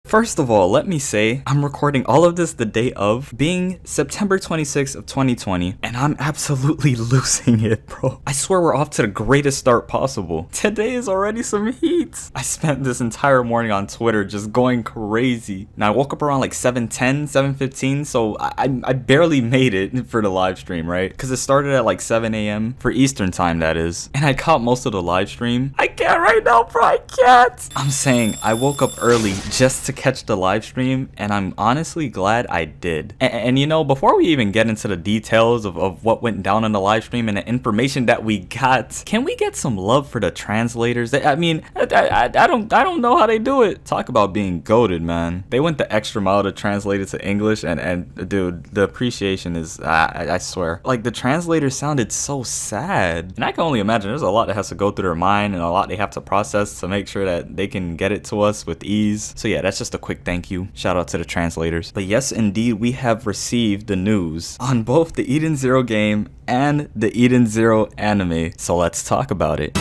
First of all, let me say, I'm recording all of this the day of, being September 26th of 2020, and I'm absolutely losing it, bro. I swear we're off to the greatest start possible. Today is already some heat. I spent this entire morning on Twitter just going crazy. Now, I woke up around like 7:10, 7:15, so I barely made it for the live stream, right? Because it started at like 7 a.m. for Eastern time, that is. And I caught most of the live stream. I can't right now, bro, I can't. I'm saying I woke up early just to catch the live stream, and I'm honestly glad I did. And you know, before we even get into the details of what went down in the live stream and the information that we got, can we get some love for the translators? I mean, I don't know how they do it. Talk about being goated, man. They went the extra mile to translate it to English, and dude, the appreciation is, I swear, like, the translators sounded so sad, and I can only imagine there's a lot that has to go through their mind and a lot they have to process to make sure that they can get it to us with ease. So yeah, that's just a quick thank you. Shout out to the translators. But yes, indeed, we have received the news on both the Eden Zero game and the Eden Zero anime. So let's talk about it.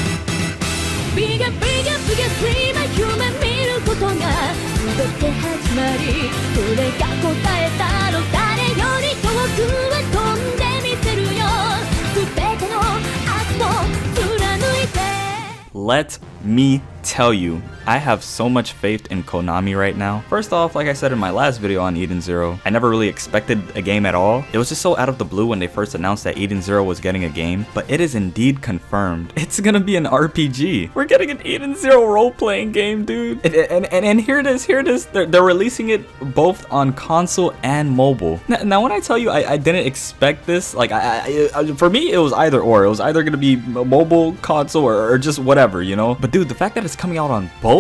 Let me tell you, I have so much faith in Konami right now. First off, like I said in my last video on Eden Zero, I never really expected a game at all. It was just so out of the blue when they first announced that Eden Zero was getting a game, but it is indeed confirmed. It's gonna be an RPG. We're getting an Eden Zero role-playing game, dude. And here it is. They're releasing it both on console and mobile. Now when I tell you I didn't expect this, like for me it was either or. It was either gonna be mobile, console, or just whatever, you know? But dude, the fact that it's coming out on both,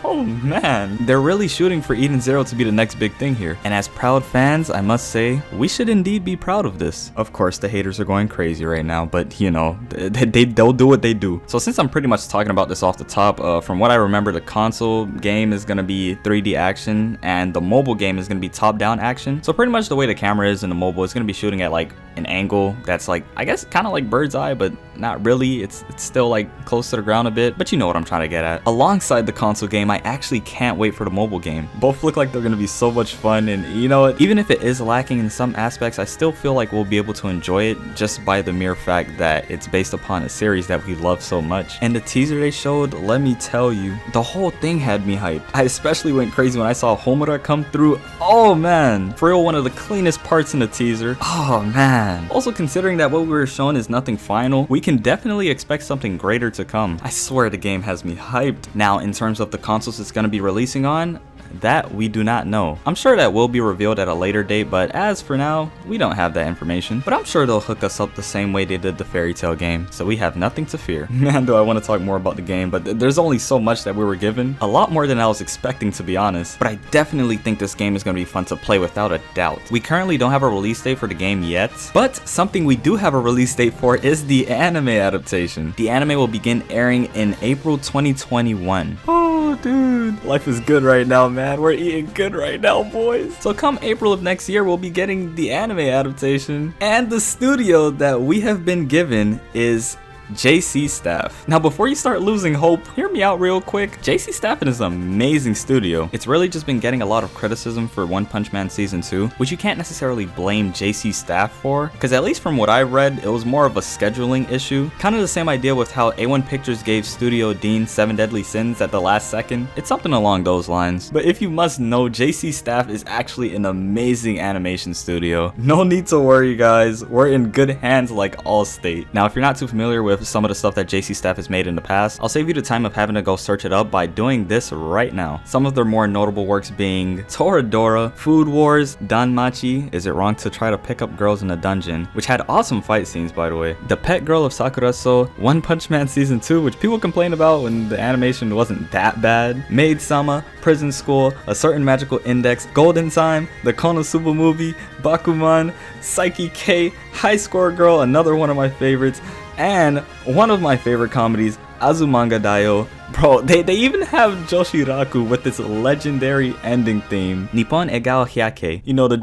oh man, they're really shooting for Eden Zero to be the next big thing here. And as proud fans, I must say, we should indeed be proud of this. Of course, the haters are going crazy right now, but you know, they'll do what they do. So since I'm pretty much talking about this off the top, from what I remember, the console game is gonna be 3D action, and the mobile game is gonna be top-down action. So pretty much the way the camera is in the mobile, it's gonna be shooting at like an angle that's like, I guess, kind of like bird's eye, but not really. It's still like close to the ground a bit, but you know what I'm trying to get at. Alongside the console game, I actually can't wait for the mobile game. Both look like they're gonna be so much fun, and you know what, even if it is lacking in some aspects, I still feel like we'll be able to enjoy it just by the mere fact that it's based upon a series that we love so much. And the teaser they showed, let me tell you, the whole thing had me hyped. I especially went crazy when I saw Homura come through. Oh man, for real, one of the cleanest parts in the teaser. Oh man. Also, considering that what we were shown is nothing final, we can definitely expect something greater to come. I swear the game has me hyped. Now, in terms of the consoles it's going to be releasing on, that we do not know. I'm sure that will be revealed at a later date, but as for now, we don't have that information. But I'm sure they'll hook us up the same way they did the Fairy Tail game, so we have nothing to fear. Man, do I want to talk more about the game, but there's only so much that we were given. A lot more than I was expecting, to be honest. But I definitely think this game is going to be fun to play without a doubt. We currently don't have a release date for the game yet, but something we do have a release date for is the anime adaptation. The anime will begin airing in April 2021. Oh, dude. Life is good right now, man. We're eating good right now, boys. So come April of next year, we'll be getting the anime adaptation. And the studio that we have been given is JC Staff. Now, before you start losing hope, hear me out real quick. JC Staff is an amazing studio. It's really just been getting a lot of criticism for One Punch Man Season 2, which you can't necessarily blame JC Staff for, because at least from what I read, it was more of a scheduling issue. Kind of the same idea with how A1 Pictures gave Studio Dean 7 Deadly Sins at the last second. It's something along those lines. But if you must know, JC Staff is actually an amazing animation studio. No need to worry, guys. We're in good hands like Allstate. Now, if you're not too familiar with some of the stuff that JC Staff has made in the past, I'll save you the time of having to go search it up by doing this right now. Some of their more notable works being Toradora, Food Wars, Danmachi, Is It Wrong to Try to Pick Up Girls in a Dungeon, which had awesome fight scenes, by the way, The Pet Girl of Sakuraso, One Punch Man Season 2, which people complained about when the animation wasn't that bad, Maid-sama, Prison School, A Certain Magical Index, Golden Time, the Konosuba movie, Bakuman, Psyche K, High Score Girl, another one of my favorites, and one of my favorite comedies, Azumanga Daioh, Bro, they even have Joshiraku with this legendary ending theme. Nippon Egao Hyake. You know, the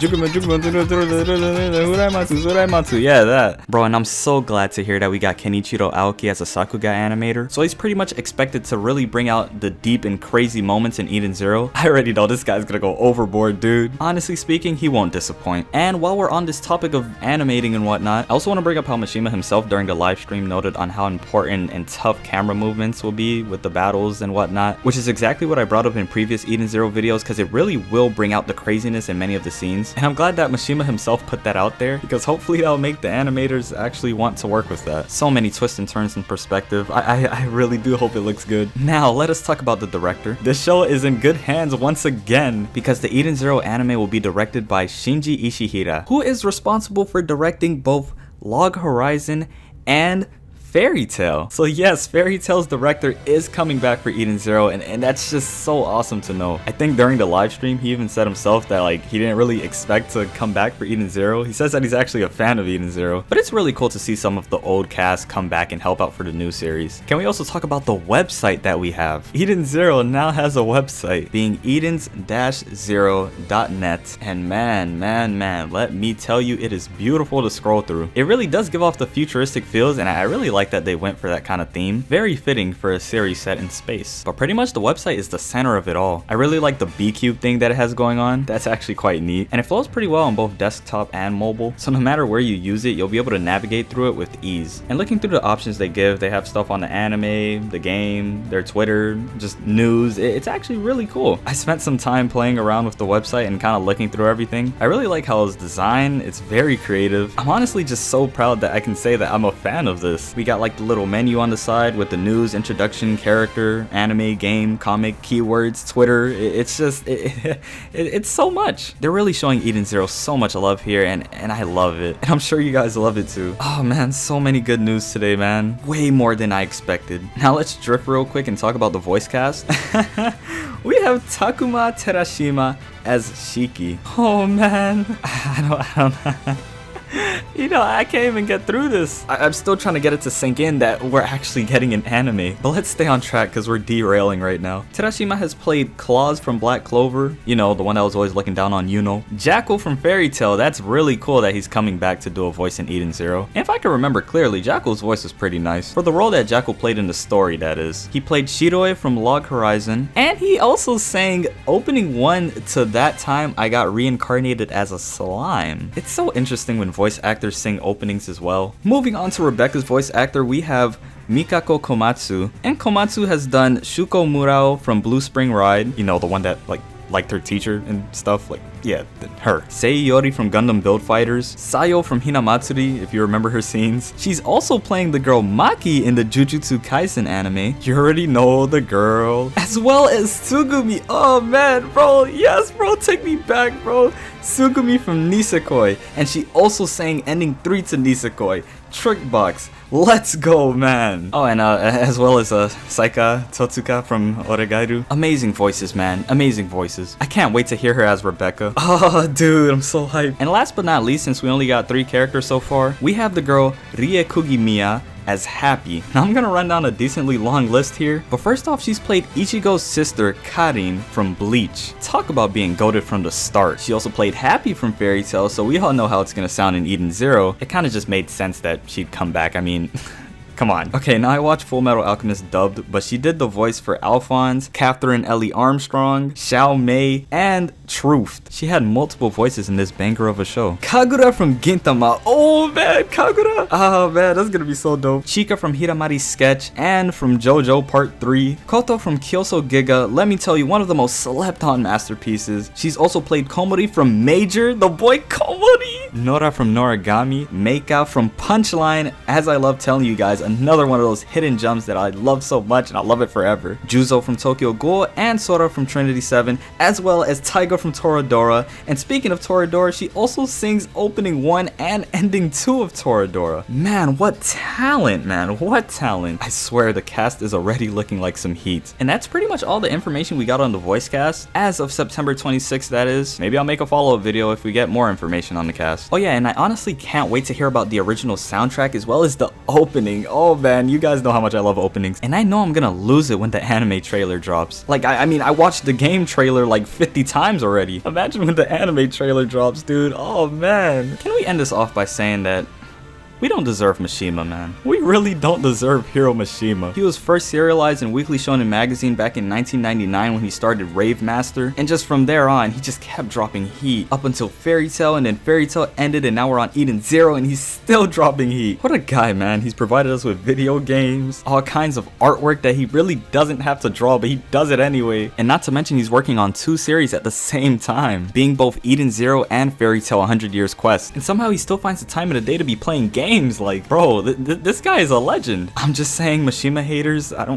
Uraimatsu, yeah, that. Bro, and I'm so glad to hear that we got Kenichiro Aoki as a Sakuga animator. So he's pretty much expected to really bring out the deep and crazy moments in Eden Zero. I already know this guy's gonna go overboard, dude. Honestly speaking, he won't disappoint. And while we're on this topic of animating and whatnot, I also want to bring up how Mishima himself during the live stream noted on how important and tough camera movements will be with the battles and whatnot, which is exactly what I brought up in previous Eden Zero videos, because it really will bring out the craziness in many of the scenes. And I'm glad that Mishima himself put that out there, because hopefully that'll make the animators actually want to work with that. So many twists and turns in perspective. I really do hope it looks good. Now let us talk about the director. This show is in good hands once again, because the Eden Zero anime will be directed by Shinji Ishihara, who is responsible for directing both Log Horizon and Fairy Tail. So yes, Fairy Tail's director is coming back for Eden Zero, and that's just so awesome to know. I think during the live stream, he even said himself that like he didn't really expect to come back for Eden Zero. He says that he's actually a fan of Eden Zero, but it's really cool to see some of the old cast come back and help out for the new series. Can we also talk about the website that we have? Eden Zero now has a website, being edens-zero.net, and man, let me tell you, it is beautiful to scroll through. It really does give off the futuristic feels, and I really like that they went for that kind of theme. Very fitting for a series set in space. But pretty much the website is the center of it all. I really like the B-Cube thing that it has going on. That's actually quite neat. And it flows pretty well on both desktop and mobile. So no matter where you use it, you'll be able to navigate through it with ease. And looking through the options they give, they have stuff on the anime, the game, their Twitter, just news. It's actually really cool. I spent some time playing around with the website and kind of looking through everything. I really like how it's designed. It's very creative. I'm honestly just so proud that I can say that I'm a fan of this. We got like the little menu on the side with the news, introduction, character, anime, game, comic, keywords, Twitter. It's just it's so much. They're really showing Eden Zero so much love here, and I love it, and I'm sure you guys love it too. Oh man, so many good news today, man. Way more than I expected. Now let's drift real quick and talk about the voice cast. We have Takuma Terashima as Shiki. Oh man, I don't know. You know, I can't even get through this. I'm still trying to get it to sink in that we're actually getting an anime. But let's stay on track because we're derailing right now. Terashima has played Claus from Black Clover. You know, the one that was always looking down on Yuno. Jackal from Fairy Tail. That's really cool that he's coming back to do a voice in Eden Zero. And if I can remember clearly, Jackal's voice was pretty nice. For the role that Jackal played in the story, that is. He played Shiroi from Log Horizon. And he also sang opening 1 to That Time I Got Reincarnated as a Slime. It's so interesting when voice actors sing openings as well. Moving on to Rebecca's voice actor, we have Mikako Komatsu. And Komatsu has done Shuko Murao from Blue Spring Ride. You know, the one that liked her teacher and stuff, like, yeah, her. Seiyori from Gundam Build Fighters, Sayo from Hinamatsuri, if you remember her scenes. She's also playing the girl Maki in the Jujutsu Kaisen anime. You already know the girl. As well as Tsugumi. Oh man, bro, yes, bro, take me back, bro. Tsugumi from Nisekoi, and she also sang ending 3 to Nisekoi. Trick Box. Let's go, man. Oh, and as well as Sayaka Totsuka from Oregairu. Amazing voices, man. Amazing voices. I can't wait to hear her as Rebecca. Oh, dude, I'm so hyped. And last but not least, since we only got 3 characters so far, we have the girl Rie Kugimiya as Happy. Now I'm gonna run down a decently long list here, but first off, she's played Ichigo's sister Karin from Bleach. Talk about being goated from the start. She also played Happy from Fairy Tail, so we all know how it's gonna sound in Eden Zero. It kind of just made sense that she'd come back. I mean, come on. Okay, now I watched Full Metal Alchemist dubbed, but she did the voice for Alphonse, Catherine Ellie Armstrong, Xiao Mei, and Truth. She had multiple voices in this banger of a show. Kagura from Gintama. Oh man, Kagura. Oh man, that's gonna be so dope. Chika from Hiramari's Sketch and from JoJo Part 3. Koto from Kyoso Giga. Let me tell you, one of the most slept on masterpieces. She's also played Komori from Major, the boy Komori. Nora from Noragami. Meika from Punchline. As I love telling you guys, another one of those hidden gems that I love so much and I love it forever. Juzo from Tokyo Ghoul and Sora from Trinity 7, as well as Taigo Sayaka from Toradora, and speaking of Toradora, she also sings opening 1 and ending 2 of Toradora. Man, what talent, man, what talent. I swear the cast is already looking like some heat. And that's pretty much all the information we got on the voice cast, as of September 26th, that is. Maybe I'll make a follow-up video if we get more information on the cast. Oh yeah, and I honestly can't wait to hear about the original soundtrack as well as the opening. Oh man, you guys know how much I love openings. And I know I'm gonna lose it when the anime trailer drops. Like, I mean, I watched the game trailer like 50 times already. Imagine when the anime trailer drops, dude. Oh man. Can we end this off by saying that we don't deserve Mishima, man. We really don't deserve Hiro Mishima. He was first serialized in Weekly Shonen Magazine back in 1999 when he started Rave Master, and just from there on, he just kept dropping heat up until Fairy Tail, and then Fairy Tail ended, and now we're on Eden Zero, and he's still dropping heat. What a guy, man. He's provided us with video games, all kinds of artwork that he really doesn't have to draw, but he does it anyway. And not to mention, he's working on 2 series at the same time, being both Eden Zero and Fairy Tail 100 Years Quest. And somehow he still finds the time in the day to be playing games. Like, bro, this guy is a legend. I'm just saying, Mishima haters, it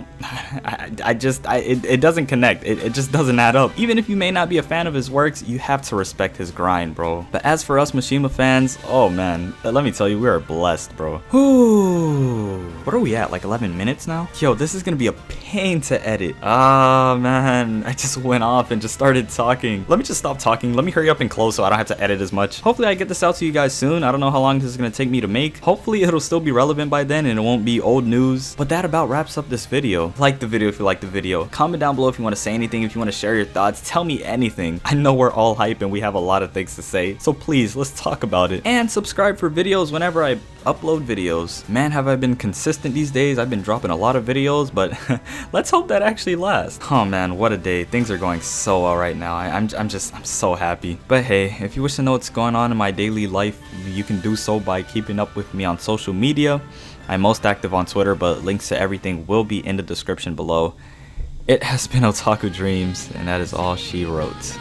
doesn't connect. It just doesn't add up. Even if you may not be a fan of his works, you have to respect his grind, bro. But as for us Mishima fans, oh man, let me tell you, we are blessed, bro. Whew. What are we at, like 11 minutes now? Yo, this is gonna be a pain to edit. Ah, man, I just went off and just started talking. Let me just stop talking. Let me hurry up and close so I don't have to edit as much. Hopefully I get this out to you guys soon. I don't know how long this is gonna take me to make. Hopefully it'll still be relevant by then and it won't be old news. But that about wraps up this video. Like the video if you like the video. Comment down below if you want to say anything, if you want to share your thoughts. Tell me anything. I know we're all hype and we have a lot of things to say. So please, let's talk about it. And subscribe for videos whenever I upload videos. Man, have I been consistent these days. I've been dropping a lot of videos, but let's hope that actually lasts. Oh man, what a day. Things are going so well right now. I'm so happy. But hey, if you wish to know what's going on in my daily life, you can do so by keeping up with me on social media. I'm most active on Twitter, but links to everything will be in the description below. It has been Otaku Dreams, and that is all she wrote.